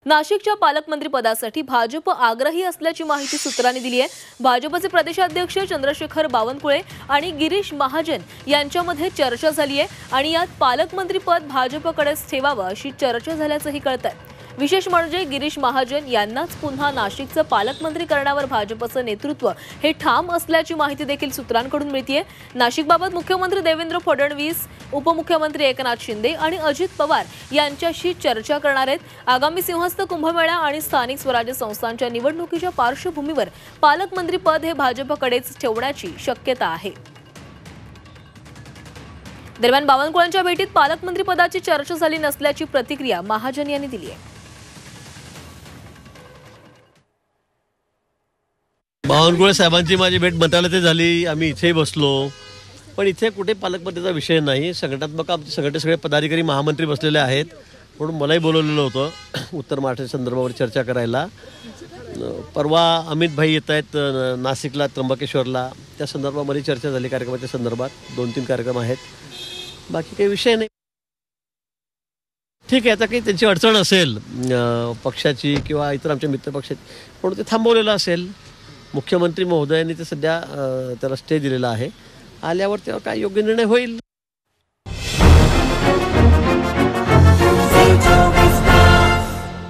नाशिकच्या पालकमंत्री पदासाठी भाजप आग्रही असल्याची माहिती सूत्रांनी दिली आहे। भाजपचे प्रदेशाध्यक्ष चंद्रशेखर बावनकुळे आणि गिरीश महाजन यांच्यामध्ये चर्चा झाली आहे आणि यात पालकमंत्री पद भाजपकडेच ठेवावं अशी चर्चा झाल्याचंही कळतंय। विशेष म्हणजे गिरीश महाजन यांनाच पुन्हा नाशिकचं पालकमंत्री करण्यावर भाजपचं नेतृत्व हे ठाम असल्याची माहिती देखील सूत्रांकडून मिळतेय। नाशिकबाबत मुख्यमंत्री देवेंद्र फडणवीस, उपमुख्यमंत्री एकनाथ शिंदे आणि अजित पवार यांच्याशी चर्चा करणार आहेत। आगामी सिंहस्थ कुंभमेळा आणि स्थानिक स्वराज्य संस्थांच्या निवडणुकीच्या पार्श्वभूमीवर पालकमंत्री पद हे भाजपकडेच ठेवण्याची शक्यता आहे। दरम्यान बावनकुळेंच्या भेटीत पालकमंत्री पदाची चर्चा झाली नसल्याची प्रतिक्रिया महाजन यांनी दिली आहे। बावनकुळे साहेबांची माझी भेट मंत्रालयात झाली, आम्ही इथे बसलो, पण इथे कुठे पालकमंत्रीचा विषय नाही। संघटनात्मक आमचे सगळे पदाधिकारी महामंत्री बसलेले आहेत, म्हणून मलाही बोलवलेलं होतं उत्तर महाराष्ट्र संदर्भावर चर्चा करायला। परवा अमित भाई येत आहेत नाशिकला, त्र्यंबकेश्वरला, त्या संदर्भामध्ये चर्चा झाली। कार्यक्रमाच्या संदर्भात 2-3 कार्यक्रम आहेत, बाकी काही विषय नाही। ठीक आहे, आता काही त्यांची अडचण असेल पक्षाची किंवा इतर आमच्या मित्रपक्षाची, म्हणून ते थांबवलेलं असेल। मुख्यमंत्री महोदयांनी ते सध्या त्याला स्टे दिलेला आहे, आल्यावर तेव्हा काय योग्य निर्णय होईल।